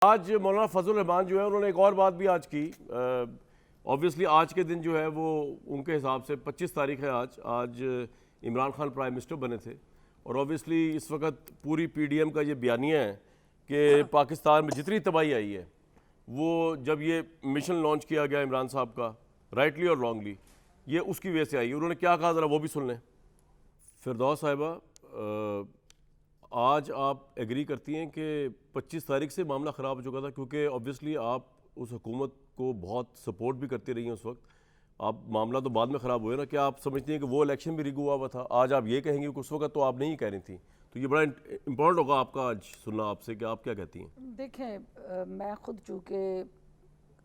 آج مولانا فضل الرحمان جو ہے انہوں نے ایک اور بات بھی آج کی. اوبویسلی آج کے دن جو ہے وہ ان کے حساب سے 25 تاریخ ہے. آج عمران خان پرائم منسٹر بنے تھے اور اوبویسلی اس وقت پوری پی ڈی ایم کا یہ بیانیہ ہے کہ پاکستان میں جتنی تباہی آئی ہے وہ جب یہ مشن لانچ کیا گیا عمران صاحب کا, رائٹلی اور رانگلی, یہ اس کی وجہ سے آئی ہے. انہوں نے کیا کہا ذرا وہ بھی سن لیں. فردوس صاحبہ, آج آپ ایگری کرتی ہیں کہ 25 تاریخ سے معاملہ خراب ہو چکا تھا, کیونکہ اوبویسلی آپ اس حکومت کو بہت سپورٹ بھی کرتی رہی ہیں اس وقت, آپ معاملہ تو بعد میں خراب ہوئے نا, کیا آپ سمجھتی ہیں کہ وہ الیکشن بھی ریگو ہوا تھا؟ آج آپ یہ کہیں گے کہ اس وقت تو آپ نہیں کہہ رہی تھیں, تو یہ بڑا امپورٹنٹ ہوگا آپ کا آج سننا آپ سے کہ آپ کیا کہتی ہیں. دیکھیں, میں خود چونکہ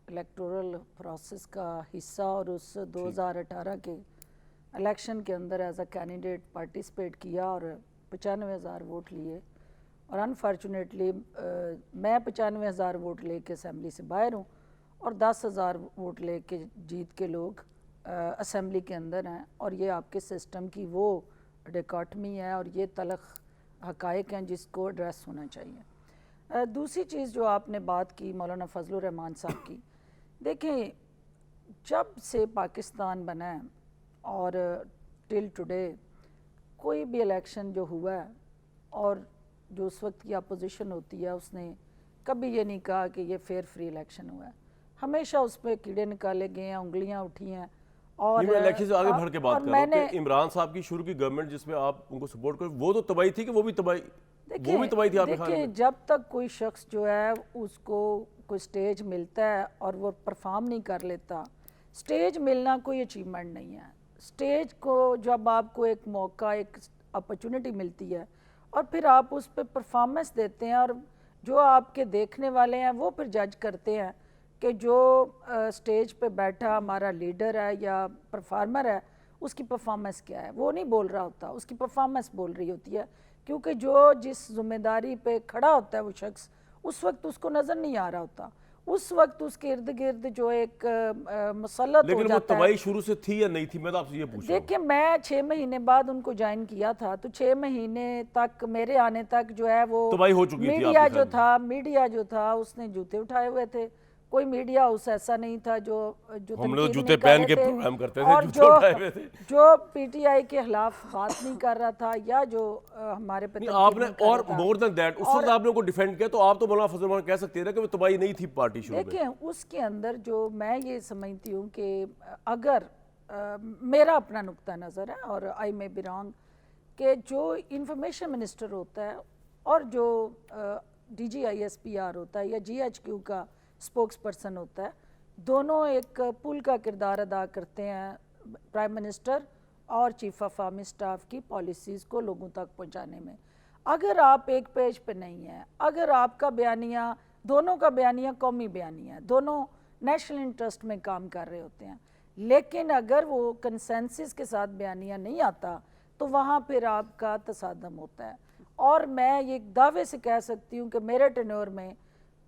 الیکٹورل پروسیس کا حصہ اور اس 2018 کے الیکشن کے اندر ایز اے کینڈیڈیٹ پارٹیسپیٹ کیا اور 95,000 ووٹ لیے, اور انفارچونیٹلی میں 95,000 ووٹ لے کے اسمبلی سے باہر ہوں اور 10,000 ووٹ لے کے جیت کے لوگ اسمبلی کے اندر ہیں, اور یہ آپ کے سسٹم کی وہ ڈیکاٹمی ہے اور یہ تلخ حقائق ہیں جس کو ایڈریس ہونا چاہیے. دوسری چیز جو آپ نے بات کی مولانا فضل الرحمان صاحب کی, دیکھیں جب سے پاکستان بنا ہے اور ٹل ٹوڈے کوئی بھی الیکشن جو ہوا ہے اور جو اس وقت کی اپوزیشن ہوتی ہے اس نے کبھی یہ نہیں کہا کہ یہ فیئر فری الیکشن ہوا ہے, ہمیشہ اس پہ کیڑے نکالے گئے ہیں, انگلیاں اٹھی ہیں. اور میں الیکشن سے آگے بڑھ کے بات کر رہا ہوں کہ عمران صاحب کی شروع کی گورنمنٹ جس میں آپ ان کو سپورٹ کریں, وہ تو تباہی تھی کہ وہ بھی تباہی تھی آپ کے خیال میں. دیکھیں, جب تک کوئی شخص جو ہے اس کو کوئی سٹیج ملتا ہے اور وہ پرفارم نہیں کر لیتا, سٹیج ملنا کوئی اچیومنٹ نہیں ہے. سٹیج کو جب آپ کو ایک موقع, ایک اپرچونٹی ملتی ہے اور پھر آپ اس پہ پرفارمنس دیتے ہیں, اور جو آپ کے دیکھنے والے ہیں وہ پھر جج کرتے ہیں کہ جو سٹیج پہ بیٹھا ہمارا لیڈر ہے یا پرفارمر ہے اس کی پرفارمنس کیا ہے. وہ نہیں بول رہا ہوتا, اس کی پرفارمنس بول رہی ہوتی ہے, کیونکہ جو جس ذمہ داری پہ کھڑا ہوتا ہے وہ شخص اس وقت اس کو نظر نہیں آ رہا ہوتا, اس وقت اس کے ارد گرد جو ایک مسلط ہو جاتا ہے. لیکن وہ تباہی شروع سے تھی یا نہیں تھی, میں تو آپ سے یہ پوچھ رہا ہوں. دیکھیں, میں 6 مہینے بعد ان کو جوائن کیا تھا, تو 6 مہینے تک میرے آنے تک جو ہے وہ تباہی ہو چکی تھی. میڈیا جو تھا اس نے جوتے اٹھائے ہوئے تھے. کوئی میڈیا ہاؤس ایسا نہیں تھا جو ہم لوگ جوتے پہن کے پروگرام کرتے تھے, اور جوتے اٹھائے ہوئے تھے, جو پی ٹی آئی کے خلاف بات نہیں کر رہا تھا یا جو ہمارے پہ آپ نے, اور مور دین دیٹ اس وقت آپ نے کو ڈیفینڈ کیا, تو آپ تو مولانا فضل الرحمان کہہ سکتے ہیں کہ وہ تباہی نہیں تھی پارٹی شروع میں. دیکھیں, اس کے اندر جو میں یہ سمجھتی ہوں کہ اگر میرا اپنا نقطہ نظر ہے اور آئی میں بی رانگ, کہ جو انفارمیشن منسٹر ہوتا ہے اور جو D G I S P R ہوتا ہے یا جی ایچ کیو کا اسپوکس پرسن ہوتا ہے, دونوں ایک پل کا کردار ادا کرتے ہیں پرائم منسٹر اور چیف آف آرمی اسٹاف کی پالیسیز کو لوگوں تک پہنچانے میں. اگر آپ ایک پیج پہ نہیں ہیں, اگر آپ کا بیانیہ, دونوں کا بیانیہ قومی بیانیہ ہے, دونوں نیشنل انٹرسٹ میں کام کر رہے ہوتے ہیں, لیکن اگر وہ کنسنسس کے ساتھ بیانیہ نہیں آتا تو وہاں پھر آپ کا تصادم ہوتا ہے. اور میں یہ دعوے سے کہہ سکتی ہوں کہ میرے ٹینور میں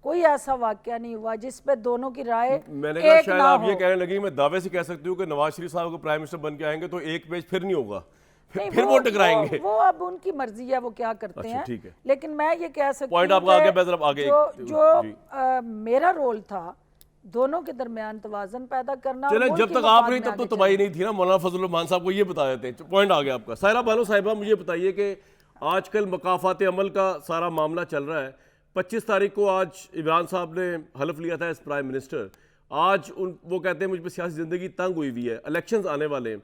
کوئی ایسا واقعہ نہیں ہوا جس پہ دونوں کی رائے ایک نہ ہو. میں نے کہا شاید آپ یہ کہنے لگی میں دعوے سے کہہ سکتی ہوں کہ نواز شریف صاحب کو پرائم منسٹر بن کے آئیں گے تو ایک پیج پھر نہیں ہوگا, پھر وہ ٹکرائیں گے. وہ اب ان کی مرضی ہے, وہ کیا کرتے ہیں. لیکن میں یہ کہہ سکتی پوائنٹ آپ کا آگے جو میرا رول تھا دونوں کے درمیان توازن پیدا کرنا. چلے, جب تک آپ نہیں تب تو تباہی نہیں تھی نا. مولانا فضل الرحمان صاحب کو یہ بتا دیتے ہیں, پوائنٹ آ گیا آپ کا. سائرہ بانو صاحبہ, مجھے بتائیے کہ آج کل مقافات عمل کا سارا معاملہ چل رہا ہے. 25 تاریخ کو آج عمران صاحب نے حلف لیا تھا ایز پرائم منسٹر. آج وہ کہتے ہیں مجھ پہ سیاسی زندگی تنگ ہوئی ہوئی ہے, الیکشنز آنے والے ہیں.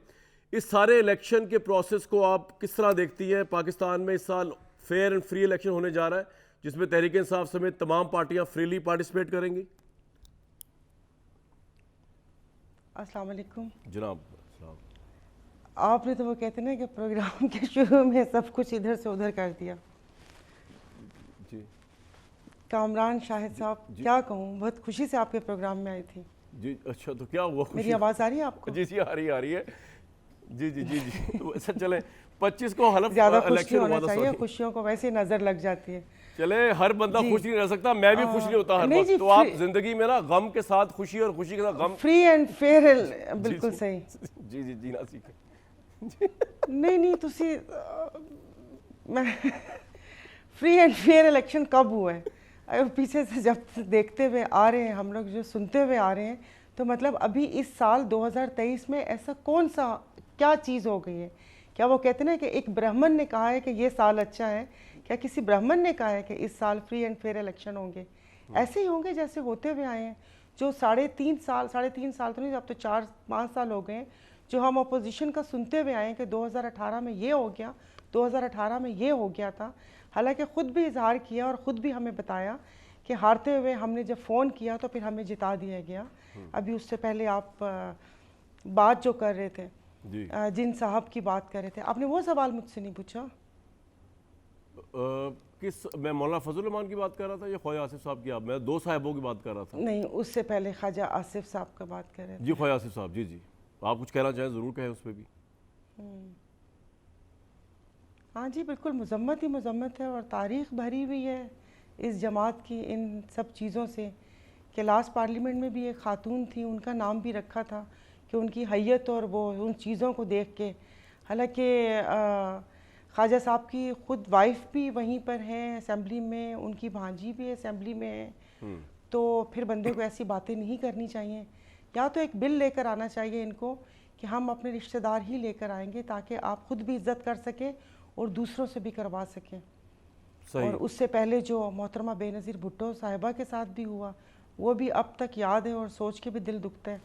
اس سارے الیکشن کے پروسیس کو آپ کس طرح دیکھتی ہیں؟ پاکستان میں اس سال فیئر اینڈ فری الیکشن ہونے جا رہا ہے جس میں تحریک انصاف سمیت تمام پارٹیاں فریلی پارٹیسپیٹ کریں گی. السلام علیکم جناب. آپ نے تو وہ کہتے ہیں نا کہ پروگرام کے شروع میں سب کچھ ادھر سے ادھر کر دیا. جی کامران شاہد صاحب, کیا کہوں, بہت خوشی سے آپ کے پروگرام میں آئی تھی. جی اچھا, تو کیا ہوا؟ میری آواز آ رہی ہے آپ کو؟ جی آ رہی ہے. جی ایسا چلیں 25 کو حلف زیادہ خوش الیکشن نہیں ہوا ہونا تھا. چاہیے, خوشیوں کو ویسے نظر لگ جاتی ہے. چلے, ہر بندہ خوش نہیں رہ سکتا, میں بھی خوش نہیں ہوتا ہر وقت. تو آپ زندگی میں نا غم کے ساتھ خوشی اور خوشی کے ساتھ غم, فری اینڈ فیئر, بالکل صحیح. جی جینا سیکھیں. نہیں تسی, میں فری اینڈ فیئر الیکشن کب ہوا ہے؟ پیچھے سے جب دیکھتے ہوئے آ رہے ہیں ہم لوگ، جو سنتے ہوئے آ رہے ہیں، تو مطلب ابھی اس سال 2023 میں ایسا کون سا کیا چیز ہو گئی ہے؟ کیا وہ کہتے ہیں نا کہ ایک برہمن نے کہا ہے کہ یہ سال اچھا ہے، کیا کسی برہمن نے کہا ہے کہ اس سال فری اینڈ فیئر الیکشن ہوں گے؟ ایسے ہی ہوں گے جیسے ہوتے ہوئے آئے ہیں، جو 3.5 سال تو نہیں، اب تو 4-5 سال ہو گئے ہیں، جو ہم اپوزیشن کا سنتے ہوئے آئے ہیں کہ 2018 میں یہ ہو گیا، 2018 میں یہ ہو گیا تھا، حالانکہ خود بھی اظہار کیا اور خود بھی ہمیں بتایا کہ ہارتے ہوئے ہم نے جب فون کیا تو پھر ہمیں جتا دیا گیا۔ ابھی اس سے پہلے آپ بات جو کر رہے تھے، جی جن صاحب کی بات کر رہے تھے، آپ نے وہ سوال مجھ سے نہیں پوچھا۔ میں مولانا فضل الرحمان کی بات کر رہا تھا یا خواجہ آصف صاحب کی؟ میں 2 صاحبوں کی بات کر رہا تھا۔ نہیں، اس سے پہلے خواجہ آصف صاحب کا بات کر رہے تھے۔ جی خواجہ آصف صاحب، جی آپ کچھ کہنا چاہیں ضرور کہیں اس پہ بھی۔ ہاں جی، بالکل مذمت ہی مذمت ہے، اور تاریخ بھری ہوئی ہے اس جماعت کی ان سب چیزوں سے، کہ لاسٹ پارلیمنٹ میں بھی ایک خاتون تھی، ان کا نام بھی رکھا تھا کہ ان کی حیت اور وہ ان چیزوں کو دیکھ کے، حالانکہ خواجہ صاحب کی خود وائف بھی وہیں پر ہیں اسمبلی میں، ان کی بھانجی بھی اسمبلی میں ہے، تو پھر بندے کو ایسی باتیں نہیں کرنی چاہیے۔ یا تو ایک بل لے کر آنا چاہیے ان کو کہ ہم اپنے رشتہ دار ہی لے کر آئیں گے، تاکہ آپ خود بھی عزت کر سکیں اور دوسروں سے بھی کروا سکیں۔ اور اس سے پہلے جو محترمہ بے نظیر بھٹو صاحبہ کے ساتھ بھی ہوا، وہ بھی اب تک یاد ہے اور سوچ کے بھی دل دکھتا ہے۔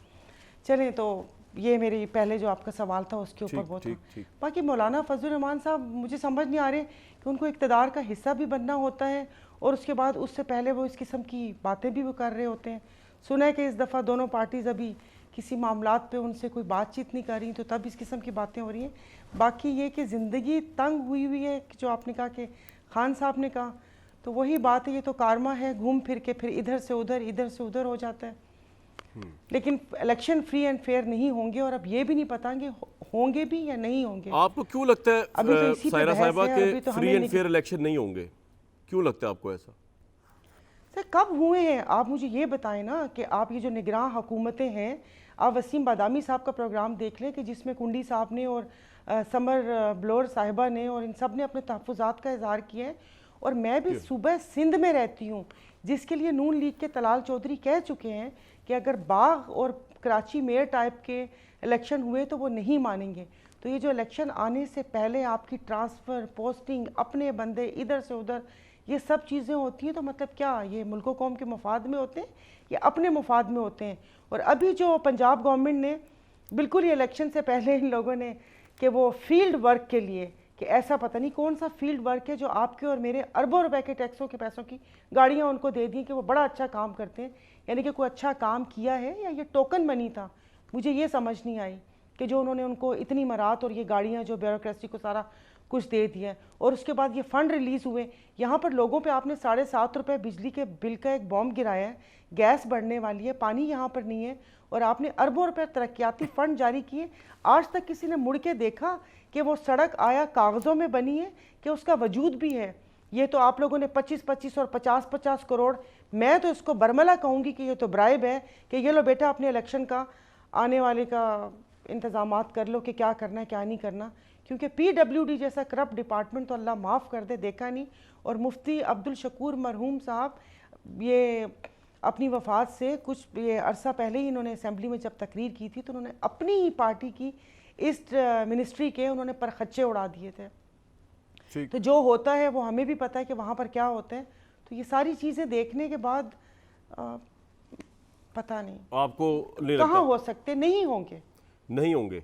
چلیں، تو یہ میری پہلے جو آپ کا سوال تھا اس کے اوپر وہ تھا۔ باقی مولانا فضل الرحمان صاحب، مجھے سمجھ نہیں آ رہے کہ ان کو اقتدار کا حصہ بھی بننا ہوتا ہے، اور اس کے بعد اس سے پہلے وہ اس قسم کی باتیں بھی وہ کر رہے ہوتے ہیں۔ سنا ہے کہ اس دفعہ دونوں پارٹیز ابھی کسی معاملات پہ ان سے کوئی بات چیت نہیں کر رہی، تو تب اس قسم کی باتیں ہو رہی ہیں۔ باقی یہ کہ زندگی تنگ ہوئی ہے، جو آپ نے کہا کہ خان صاحب نے کہا، تو وہی بات ہے، یہ تو کارما ہے، گھوم پھر کے پھر ادھر سے ادھر ہو جاتا ہے۔ لیکن الیکشن فری اینڈ فیئر نہیں ہوں گے، اور اب یہ بھی نہیں پتا کہ ہوں گے بھی یا نہیں ہوں گے۔ آپ کو کیوں لگتا ابھی تو ہے اسی پہ سائرہ بحث صاحبہ ہے، کہ ابھی تو فری ہمیں اینڈ فیئر الیکشن نہیں ہوں گے؟ کیوں لگتا ہے آپ کو ایسا؟ سر کب ہوئے ہیں؟ آپ مجھے یہ بتائیں نا کہ آپ یہ جو نگراں حکومتیں ہیں، آپ وسیم بادامی صاحب کا پروگرام دیکھ لیں کہ جس میں کنڈی صاحب نے اور سمر بلور صاحبہ نے اور ان سب نے اپنے تحفظات کا اظہار کیا ہے، اور میں بھی صوبہ سندھ میں رہتی ہوں، جس کے لیے نون لیگ کے طلال چودھری کہہ چکے ہیں کہ اگر باغ اور کراچی میئر ٹائپ کے الیکشن ہوئے تو وہ نہیں مانیں گے۔ تو یہ جو الیکشن آنے سے پہلے آپ کی ٹرانسفر، پوسٹنگ، اپنے بندے ادھر سے ادھر، یہ سب چیزیں ہوتی ہیں، تو مطلب کیا یہ ملک و قوم کے مفاد میں ہوتے ہیں یا اپنے مفاد میں ہوتے ہیں؟ اور ابھی جو پنجاب گورنمنٹ نے بالکل یہ الیکشن سے پہلے ان لوگوں نے کہ وہ فیلڈ ورک کے لیے، کہ ایسا پتہ نہیں کون سا فیلڈ ورک ہے جو آپ کے اور میرے اربوں روپے کے ٹیکسوں کے پیسوں کی گاڑیاں ان کو دے دیں کہ وہ بڑا اچھا کام کرتے ہیں، یعنی کہ کوئی اچھا کام کیا ہے یا یہ ٹوکن منی تھا؟ مجھے یہ سمجھ نہیں آئی کہ جو انہوں نے ان کو اتنی مرات اور یہ گاڑیاں جو بیوروکریسی کو سارا کچھ دے دیا، اور اس کے بعد یہ فنڈ ریلیز ہوئے، یہاں پر لوگوں پہ آپ نے 7.5 روپے بجلی کے بل کا ایک بوم گرایا ہے، گیس بڑھنے والی ہے، پانی یہاں پر نہیں ہے، اور آپ نے اربوں روپے ترقیاتی فنڈ جاری کیے۔ آج تک کسی نے مڑ کے دیکھا کہ وہ سڑک آیا کاغذوں میں بنی ہے کہ اس کا وجود بھی ہے؟ یہ تو آپ لوگوں نے 25 اور 50 کروڑ، میں تو اس کو برملا کہوں گی کہ یہ تو برائب ہے، کہ یہ لو بیٹا اپنے الیکشن کا آنے والے کا انتظامات کر لو کہ کیا کرنا ہے کیا نہیں کرنا، کیونکہ پی ڈبلیو ڈی جیسا کرپٹ ڈپارٹمنٹ تو اللہ معاف کر دے دیکھا نہیں۔ اور مفتی عبدالشکور مرحوم صاحب یہ اپنی وفات سے کچھ یہ عرصہ پہلے ہی انہوں نے اسمبلی میں جب تقریر کی تھی تو انہوں نے اپنی ہی پارٹی کی اس منسٹری کے انہوں نے پرخچے اڑا دیے تھے۔ تو جو ہوتا ہے وہ ہمیں بھی پتہ ہے کہ وہاں پر کیا ہوتا ہے، تو یہ ساری چیزیں دیکھنے کے بعد پتہ نہیں آپ کو کہاں ہو سکتے، نہیں ہوں گے۔ نہیں ہوں گے۔